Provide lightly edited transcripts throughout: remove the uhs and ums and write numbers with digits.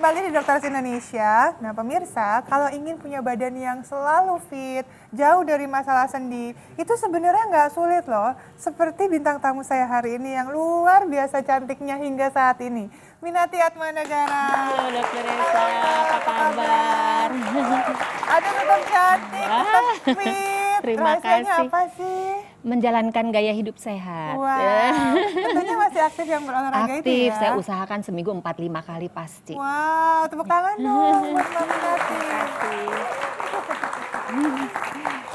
kembali di Dokter Indonesia. Nah pemirsa, kalau ingin punya badan yang selalu fit, jauh dari masalah sendi, itu sebenarnya nggak sulit loh. Seperti bintang tamu saya hari ini yang luar biasa cantiknya hingga saat ini. Minati Atmanegara. Halo Dokter Esa, apa kabar? Aduh tetap cantik, tetap fit. Terima Rahasianya kasih. apa sih? Menjalankan gaya hidup sehat. Wow, tentunya masih aktif yang berolahraga itu Aktif, ya? saya usahakan seminggu 4-5 kali pasti. Wow, tepuk tangan dong buat Mbak Minati.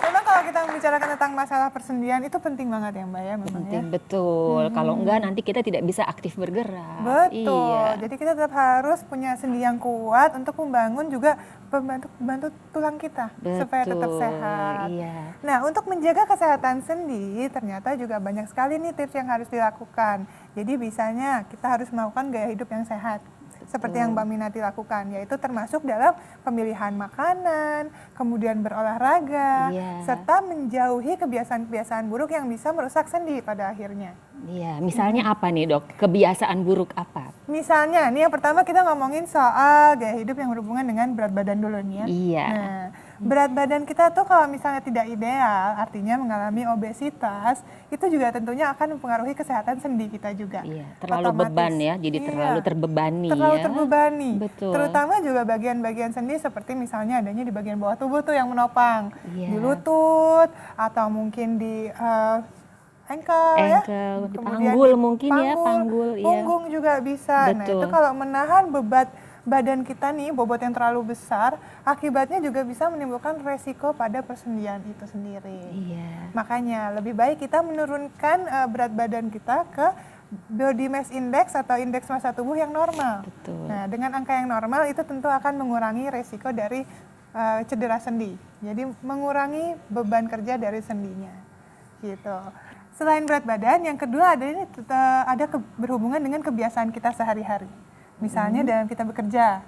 Memang kalau kita membicarakan tentang masalah persendian itu penting banget ya Mbak ya memang Penting, ya. betul. Kalau enggak nanti kita tidak bisa aktif bergerak. Betul, Iya. jadi kita tetap harus punya sendi yang kuat untuk membangun juga membantu tulang kita supaya tetap Betul, sehat. iya. Nah, untuk menjaga kesehatan sendi ternyata juga banyak sekali nih tips yang harus dilakukan. Jadi bisanya kita harus melakukan gaya hidup yang sehat. Seperti yang Mbak Minati lakukan, yaitu termasuk dalam pemilihan makanan, kemudian berolahraga, Iya. serta menjauhi kebiasaan-kebiasaan buruk yang bisa merusak sendi pada akhirnya. Iya, misalnya apa nih Dok? Kebiasaan buruk apa? Misalnya, nih yang pertama kita ngomongin soal gaya hidup yang berhubungan dengan berat badan dulu nih ya. Iya. Nah, berat badan kita tuh kalau misalnya tidak ideal, artinya mengalami obesitas, itu juga tentunya akan mempengaruhi kesehatan sendi kita juga. Iya, terlalu Otomatis. beban ya, jadi Iya. terlalu terbebani Terlalu ya. terbebani. Betul. Terutama juga bagian-bagian sendi seperti misalnya adanya di bagian bawah tubuh tuh yang menopang. Iya. Di lutut, atau mungkin di ankle ya. Ankle, di Kemudian panggul di mungkin ya, panggul, iya. punggung juga bisa. Nah Betul. itu kalau menahan beban badan kita nih, bobot yang terlalu besar, akibatnya juga bisa menimbulkan resiko pada persendian itu sendiri. Iya. Makanya lebih baik kita menurunkan berat badan kita ke body mass index atau indeks massa tubuh yang normal. Betul. Nah, dengan angka yang normal itu tentu akan mengurangi resiko dari cedera sendi. Jadi mengurangi beban kerja dari sendinya. Gitu. Selain berat badan, yang kedua ada berhubungan dengan kebiasaan kita sehari-hari. Misalnya dalam kita bekerja.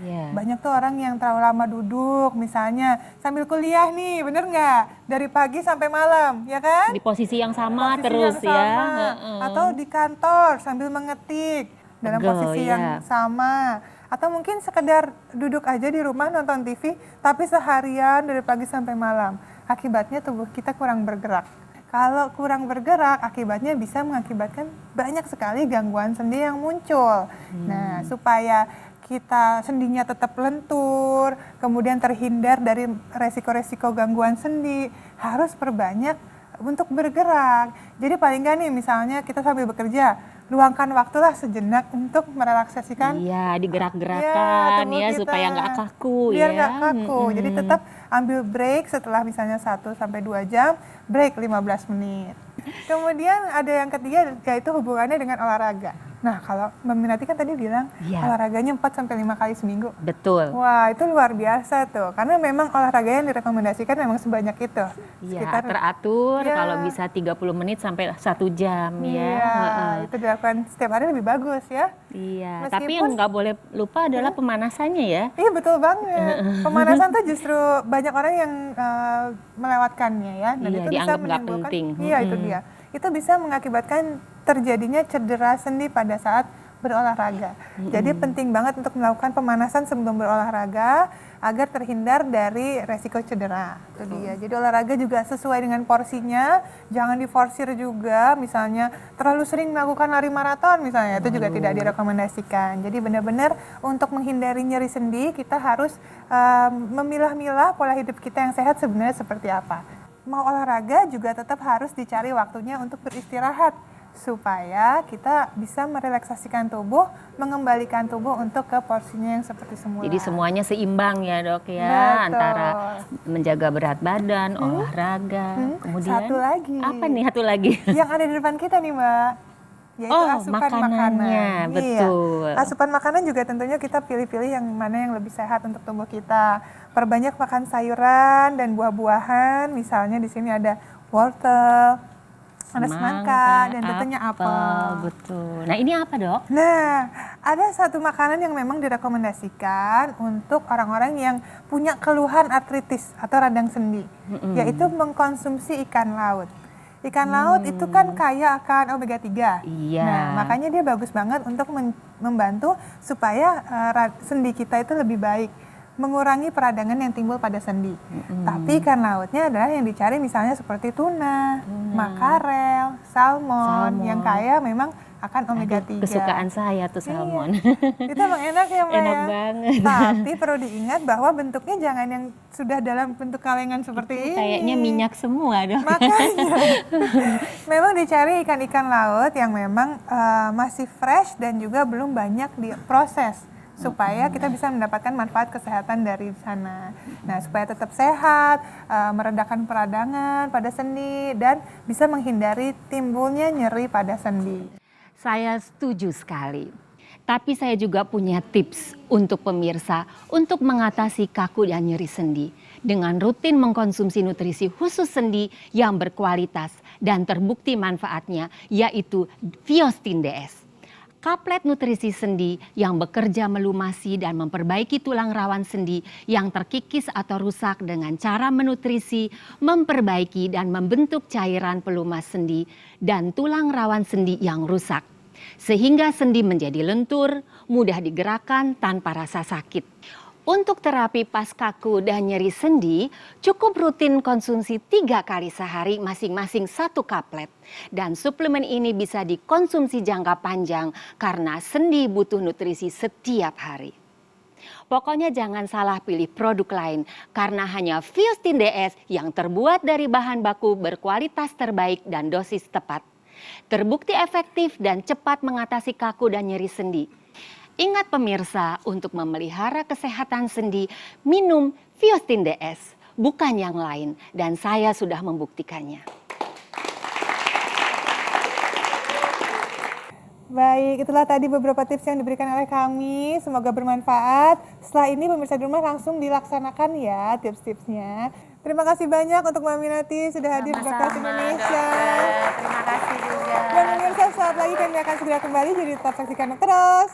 Iya. Banyak tuh orang yang terlalu lama duduk, misalnya sambil kuliah nih, bener nggak? Dari pagi sampai malam, ya kan? Di posisi yang sama Posisi terus yang ya. sama. Heeh. Atau di kantor sambil mengetik dalam Pegel, posisi ya. yang sama. Atau mungkin sekedar duduk aja di rumah nonton TV, tapi seharian dari pagi sampai malam. Akibatnya tubuh kita kurang bergerak. Kalau kurang bergerak, akibatnya bisa mengakibatkan banyak sekali gangguan sendi yang muncul. Nah, supaya kita sendinya tetap lentur, kemudian terhindar dari resiko-resiko gangguan sendi, harus perbanyak untuk bergerak. Jadi paling nggak nih misalnya kita sambil bekerja, luangkan waktulah sejenak untuk merelaksasikan. Iya, digerak-gerakan Iya, tubuh ya kita. supaya nggak kaku Biar ya. nggak kaku. Jadi tetap ambil break setelah misalnya 1-2 jam, break 15 menit. Kemudian ada yang ketiga yaitu hubungannya dengan olahraga. Nah, kalau Mbak Minati kan tadi bilang Iya. olahraganya 4-5 kali seminggu. Betul. Wah, itu luar biasa tuh. Karena memang olahraga yang direkomendasikan memang sebanyak itu. Iya, teratur Iya. kalau bisa 30 menit sampai 1 jam ya. Iya, Heeh. itu dilakukan setiap hari lebih bagus ya. Iya, tapi Meskipun- yang nggak boleh lupa adalah pemanasannya ya. Iya betul banget. Pemanasan tuh justru banyak orang yang melewatkannya ya. Dan Iya, itu bisa dianggap nggak menimbulkan. penting. Iya itu dia. Itu bisa mengakibatkan terjadinya cedera sendi pada saat berolahraga. Jadi penting banget untuk melakukan pemanasan sebelum berolahraga agar terhindar dari resiko cedera. Itu dia. Jadi olahraga juga sesuai dengan porsinya, jangan diforsir juga. Misalnya terlalu sering melakukan lari maraton misalnya, itu juga tidak direkomendasikan. Jadi benar-benar untuk menghindari nyeri sendi kita harus memilah-milah pola hidup kita yang sehat sebenarnya seperti apa. Mau olahraga juga tetap harus dicari waktunya untuk beristirahat supaya kita bisa merelaksasikan tubuh, mengembalikan tubuh untuk ke porsinya yang seperti semula. Jadi semuanya seimbang ya dok ya, Betul. antara menjaga berat badan, olahraga, kemudian Satu lagi. apa nih satu lagi? Yang ada di depan kita nih Mbak, yaitu Oh, asupan makanannya, makanan. betul. Iya. Asupan makanan juga tentunya kita pilih-pilih yang mana yang lebih sehat untuk tubuh kita. Perbanyak makan sayuran dan buah-buahan, misalnya di sini ada wortel, ada semangka, dan tentunya apel. Betul. Nah ini apa dok? Nah, ada satu makanan yang memang direkomendasikan untuk orang-orang yang punya keluhan artritis atau radang sendi, yaitu mengkonsumsi ikan laut. Ikan laut itu kan kaya akan omega 3. Iya. Nah, makanya dia bagus banget untuk membantu supaya sendi kita itu lebih baik, mengurangi peradangan yang timbul pada sendi. Tapi ikan lautnya adalah yang dicari misalnya seperti tuna, makarel, salmon, yang kaya memang akan omega 3. Kesukaan saya tuh salmon. Itu emang enak ya, Mbak? Enak ya? banget. Tapi perlu diingat bahwa bentuknya jangan yang sudah dalam bentuk kalengan seperti ini. Kayaknya minyak semua dong. Makanya memang dicari ikan-ikan laut yang memang masih fresh dan juga belum banyak diproses supaya kita bisa mendapatkan manfaat kesehatan dari sana. Nah, supaya tetap sehat, meredakan peradangan pada sendi dan bisa menghindari timbulnya nyeri pada sendi. Saya setuju sekali. Tapi saya juga punya tips untuk pemirsa untuk mengatasi kaku dan nyeri sendi dengan rutin mengkonsumsi nutrisi khusus sendi yang berkualitas dan terbukti manfaatnya, yaitu Viostin DS. Kaplet nutrisi sendi yang bekerja melumasi dan memperbaiki tulang rawan sendi yang terkikis atau rusak dengan cara menutrisi, memperbaiki dan membentuk cairan pelumas sendi dan tulang rawan sendi yang rusak. Sehingga sendi menjadi lentur, mudah digerakkan tanpa rasa sakit. Untuk terapi pas kaku dan nyeri sendi, cukup rutin konsumsi 3 kali sehari masing-masing 1 kaplet. Dan suplemen ini bisa dikonsumsi jangka panjang karena sendi butuh nutrisi setiap hari. Pokoknya jangan salah pilih produk lain karena hanya Viostin DS yang terbuat dari bahan baku berkualitas terbaik dan dosis tepat. Terbukti efektif dan cepat mengatasi kaku dan nyeri sendi. Ingat pemirsa, untuk memelihara kesehatan sendi, minum Viostin DS, bukan yang lain, dan saya sudah membuktikannya. Baik, itulah tadi beberapa tips yang diberikan oleh kami. Semoga bermanfaat. Setelah ini pemirsa di rumah langsung dilaksanakan ya tips-tipsnya. Terima kasih banyak untuk Mbak Minati sudah hadir di Dokter Indonesia. Terima kasih juga. Dan pemirsa, saat lagi kami akan segera kembali, jadi tetap saksikan terus.